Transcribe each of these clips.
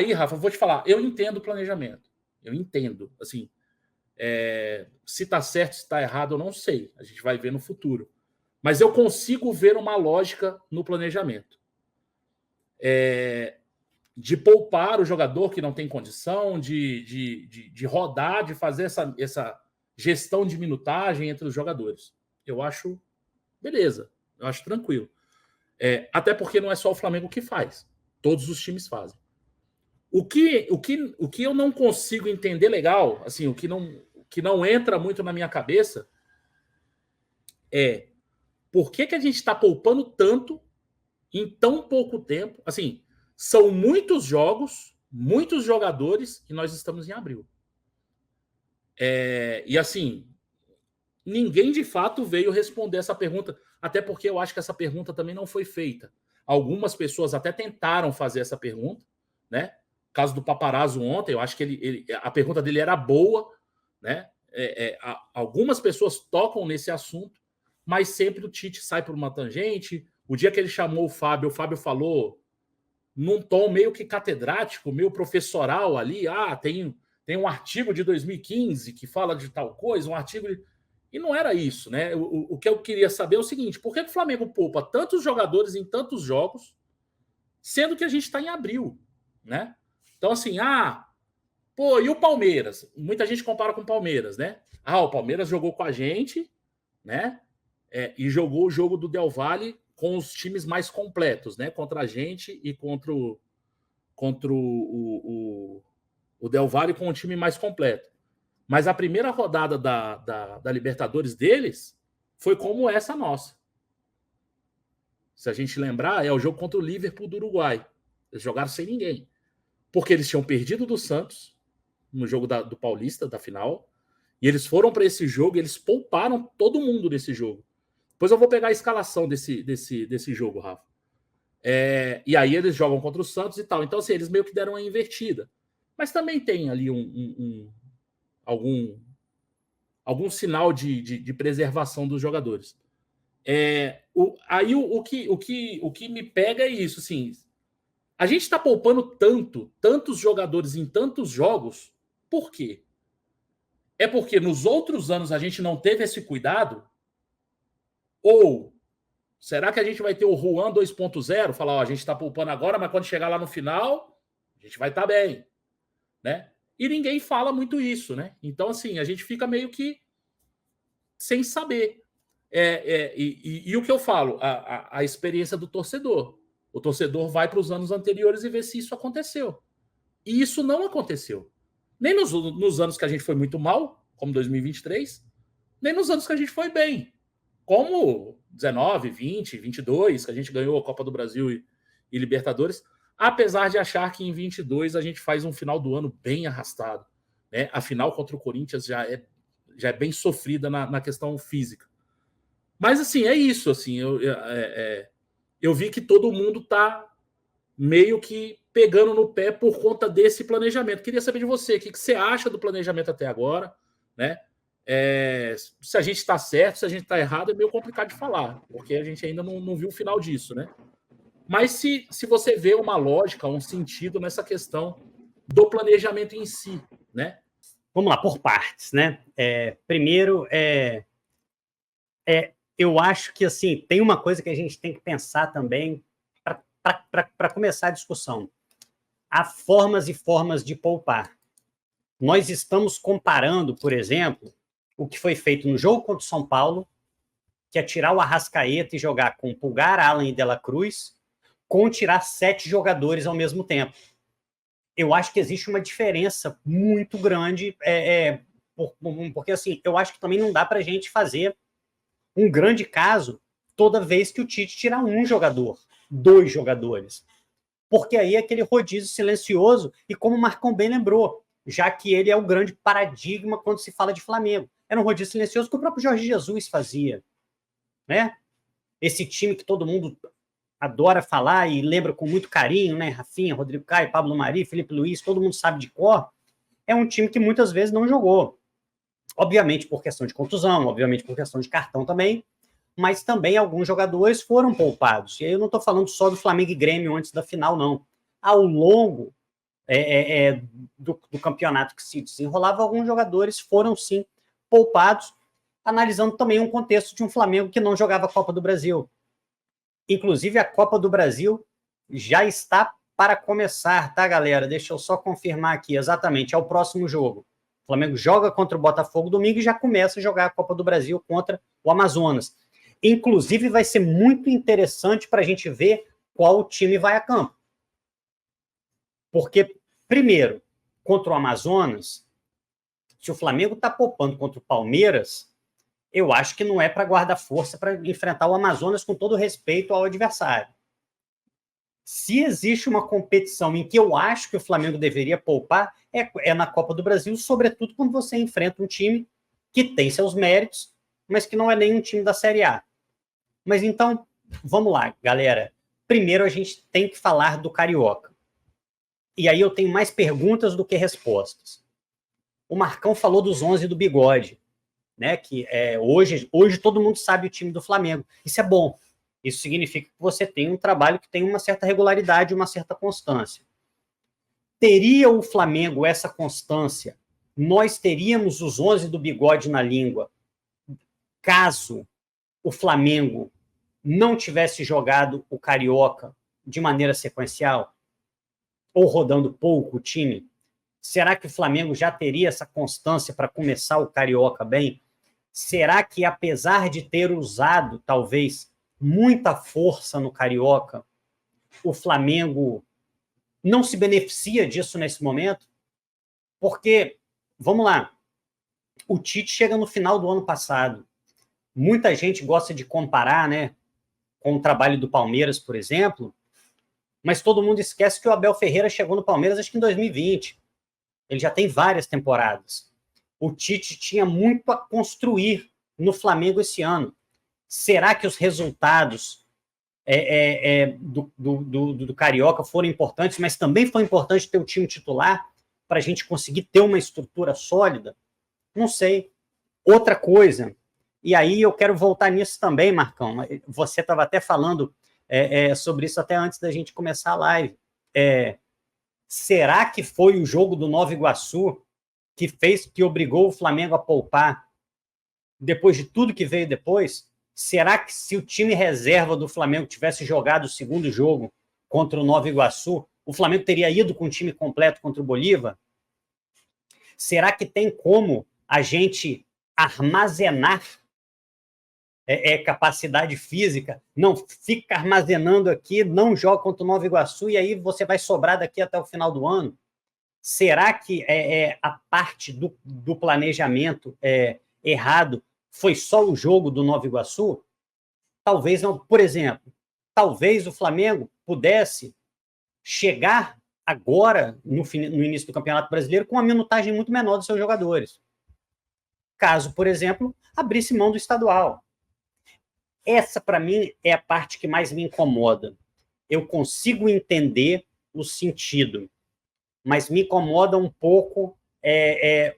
Aí, Rafa, eu vou te falar, eu entendo o planejamento. Eu entendo. Assim, se está certo, se está errado, eu não sei. A gente vai ver no futuro. Mas eu consigo ver uma lógica no planejamento. De poupar o jogador que não tem condição, de rodar, de fazer essa gestão de minutagem entre os jogadores. Eu acho beleza, eu acho tranquilo. Até porque não é só o Flamengo que faz. Todos os times fazem. O que eu não consigo entender legal, assim, o que não entra muito na minha cabeça é por que a gente está poupando tanto em tão pouco tempo. Assim, são muitos jogos, muitos jogadores e nós estamos em abril. E assim, ninguém de fato veio responder essa pergunta, até porque eu acho que essa pergunta também não foi feita. Algumas pessoas até tentaram fazer essa pergunta, né? O caso do Paparazzo ontem, eu acho que a pergunta dele era boa, né? Algumas pessoas tocam nesse assunto, mas sempre o Tite sai por uma tangente. O dia que ele chamou o Fábio falou num tom meio que catedrático, meio professoral ali. Tem um artigo de 2015 que fala de tal coisa, um artigo de... E não era isso, né? O que eu queria saber é o seguinte: por que o Flamengo poupa tantos jogadores em tantos jogos, sendo que a gente está em abril, né? Então, assim, pô, e o Palmeiras? Muita gente compara com o Palmeiras, né? O Palmeiras jogou com a gente, né? E jogou o jogo do Del Valle com os times mais completos, né? Contra a gente e contra o Del Valle com o time mais completo. Mas a primeira rodada da Libertadores deles foi como essa nossa. Se a gente lembrar, é o jogo contra o Liverpool do Uruguai. Eles jogaram sem ninguém. Porque eles tinham perdido do Santos no jogo do Paulista, da final. E eles foram para esse jogo e eles pouparam todo mundo desse jogo. Depois eu vou pegar a escalação desse jogo, Rafa. E aí eles jogam contra o Santos e tal. Então, assim, eles meio que deram uma invertida. Mas também tem ali algum sinal de preservação dos jogadores. Aí o que me pega é isso, assim, a gente está poupando tantos jogadores em tantos jogos, por quê? É porque nos outros anos a gente não teve esse cuidado? Ou será que a gente vai ter o Juan 2.0? Falar, a gente está poupando agora, mas quando chegar lá no final, a gente vai estar bem, né? E ninguém fala muito isso, né? Então, assim, a gente fica meio que sem saber. E o que eu falo, a experiência do torcedor. O torcedor vai para os anos anteriores e vê se isso aconteceu. E isso não aconteceu. Nem nos anos que a gente foi muito mal, como 2023, nem nos anos que a gente foi bem, como 19, 20, 22, que a gente ganhou a Copa do Brasil e Libertadores, apesar de achar que em 22 a gente faz um final do ano bem arrastado, né? A final contra o Corinthians já é bem sofrida na questão física. Mas, assim, é isso. Assim, eu vi que todo mundo está meio que pegando no pé por conta desse planejamento. Queria saber de você, o que você acha do planejamento até agora, né? Se a gente está certo, se a gente está errado, é meio complicado de falar, porque a gente ainda não viu o final disso, né? Mas se você vê uma lógica, um sentido nessa questão do planejamento em si, né? Vamos lá, por partes, né? Primeiro, eu acho que assim tem uma coisa que a gente tem que pensar também para começar a discussão. Há formas e formas de poupar. Nós estamos comparando, por exemplo, o que foi feito no jogo contra o São Paulo, que é tirar o Arrascaeta e jogar com Pulgar, Alan e De La Cruz, com tirar 7 jogadores ao mesmo tempo. Eu acho que existe uma diferença muito grande, porque assim, eu acho que também não dá para a gente fazer um grande caso toda vez que o Tite tirar um jogador, 2 jogadores. Porque aí é aquele rodízio silencioso, e como o Marcão bem lembrou, já que ele é o grande paradigma quando se fala de Flamengo. Era um rodízio silencioso que o próprio Jorge Jesus fazia, né? Esse time que todo mundo adora falar e lembra com muito carinho, né? Rafinha, Rodrigo Caio, Pablo Mari, Felipe Luiz, todo mundo sabe de cor. É um time que muitas vezes não jogou. Obviamente por questão de contusão, obviamente por questão de cartão também, mas também alguns jogadores foram poupados. E aí eu não estou falando só do Flamengo e Grêmio antes da final, não. Ao longo do campeonato que se desenrolava, alguns jogadores foram, sim, poupados, analisando também um contexto de um Flamengo que não jogava a Copa do Brasil. Inclusive, a Copa do Brasil já está para começar, tá, galera? Deixa eu só confirmar aqui, exatamente, é o próximo jogo. O Flamengo joga contra o Botafogo domingo e já começa a jogar a Copa do Brasil contra o Amazonas. Inclusive, vai ser muito interessante para a gente ver qual time vai a campo. Porque, primeiro, contra o Amazonas, se o Flamengo está poupando contra o Palmeiras, eu acho que não é para guardar força para enfrentar o Amazonas com todo respeito ao adversário. Se existe uma competição em que eu acho que o Flamengo deveria poupar, é na Copa do Brasil, sobretudo quando você enfrenta um time que tem seus méritos, mas que não é nenhum time da Série A. Mas então, vamos lá, galera. Primeiro a gente tem que falar do Carioca. E aí eu tenho mais perguntas do que respostas. O Marcão falou dos 11 do Bigode, né? Que hoje todo mundo sabe o time do Flamengo. Isso é bom. Isso significa que você tem um trabalho que tem uma certa regularidade, uma certa constância. Teria o Flamengo essa constância? Nós teríamos os 11 do Bigode na língua caso o Flamengo não tivesse jogado o Carioca de maneira sequencial? Ou rodando pouco o time? Será que o Flamengo já teria essa constância para começar o Carioca bem? Será que, apesar de ter usado, talvez, muita força no Carioca, o Flamengo não se beneficia disso nesse momento? Porque, vamos lá, o Tite chega no final do ano passado. Muita gente gosta de comparar, né, com o trabalho do Palmeiras, por exemplo, mas todo mundo esquece que o Abel Ferreira chegou no Palmeiras acho que em 2020. Ele já tem várias temporadas. O Tite tinha muito a construir no Flamengo esse ano. Será que os resultados do Carioca foram importantes, mas também foi importante ter o time titular para a gente conseguir ter uma estrutura sólida? Não sei. Outra coisa, e aí eu quero voltar nisso também, Marcão. Você estava até falando sobre isso até antes da gente começar a live. Será que foi o jogo do Nova Iguaçu que obrigou o Flamengo a poupar depois de tudo que veio depois? Será que se o time reserva do Flamengo tivesse jogado o segundo jogo contra o Nova Iguaçu, o Flamengo teria ido com o time completo contra o Bolívar? Será que tem como a gente armazenar capacidade física? Não fica armazenando aqui, não joga contra o Nova Iguaçu e aí você vai sobrar daqui até o final do ano? Será que a parte do planejamento errado foi só o jogo do Nova Iguaçu? Talvez não. Por exemplo, talvez o Flamengo pudesse chegar agora, no início do Campeonato Brasileiro, com uma minutagem muito menor dos seus jogadores. Caso, por exemplo, abrisse mão do estadual. Essa, para mim, é a parte que mais me incomoda. Eu consigo entender o sentido, mas me incomoda um pouco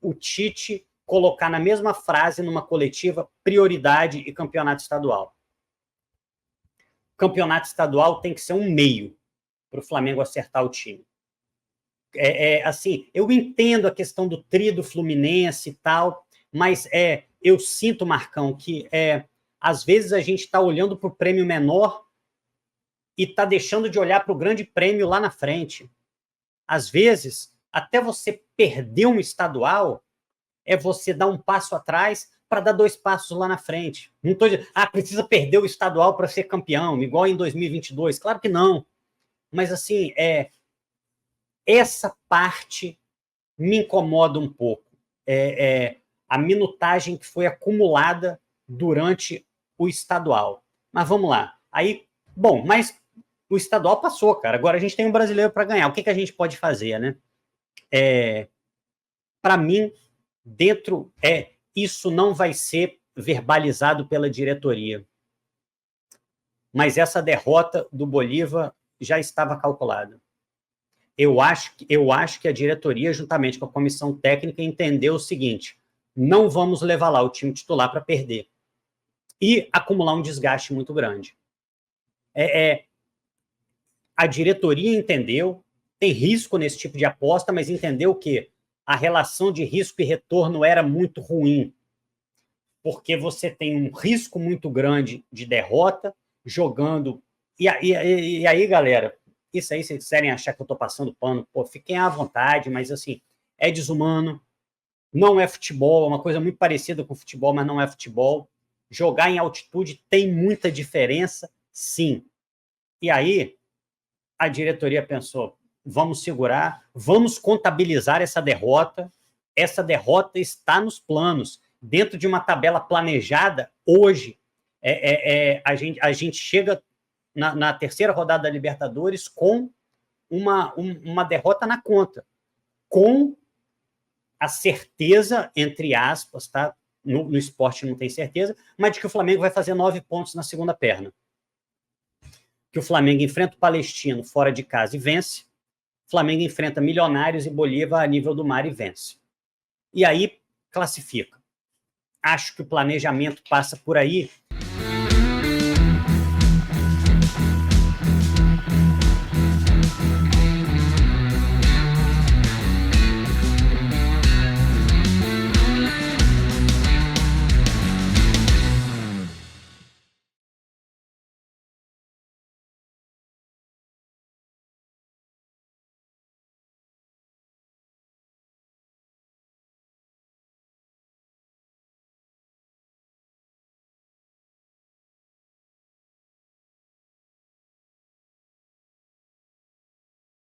o Tite colocar na mesma frase, numa coletiva, prioridade e campeonato estadual. Campeonato estadual tem que ser um meio para o Flamengo acertar o time. Assim, eu entendo a questão do tri do Fluminense e tal, mas eu sinto, Marcão, que às vezes a gente está olhando para o prêmio menor e está deixando de olhar para o grande prêmio lá na frente. Às vezes, até você perder um estadual, você dar um passo atrás para dar 2 passos lá na frente. Não estou dizendo, precisa perder o estadual para ser campeão, igual em 2022. Claro que não. Mas, assim, essa parte me incomoda um pouco. A minutagem que foi acumulada durante o estadual. Mas vamos lá. Aí, bom, mas o estadual passou, cara. Agora a gente tem um brasileiro para ganhar. O que a gente pode fazer, né? Para mim, isso não vai ser verbalizado pela diretoria. Mas essa derrota do Bolívar já estava calculada. Eu acho que a diretoria, juntamente com a comissão técnica, entendeu o seguinte: não vamos levar lá o time titular para perder e acumular um desgaste muito grande. A diretoria entendeu, tem risco nesse tipo de aposta, mas entendeu que a relação de risco e retorno era muito ruim, porque você tem um risco muito grande de derrota jogando. E aí, galera, isso aí, se vocês quiserem achar que eu estou passando pano, pô, fiquem à vontade, mas assim, é desumano, não é futebol, é uma coisa muito parecida com futebol, mas não é futebol. Jogar em altitude tem muita diferença, sim. E aí, a diretoria pensou, vamos segurar, vamos contabilizar essa derrota está nos planos, dentro de uma tabela planejada, hoje, a gente chega na terceira rodada da Libertadores com uma derrota na conta, com a certeza, entre aspas, tá? No esporte não tem certeza, mas de que o Flamengo vai fazer 9 pontos na segunda perna. Que o Flamengo enfrenta o Palestino fora de casa e vence, o Flamengo enfrenta Milionários e Bolívar a nível do mar e vence. E aí, classifica. Acho que o planejamento passa por aí,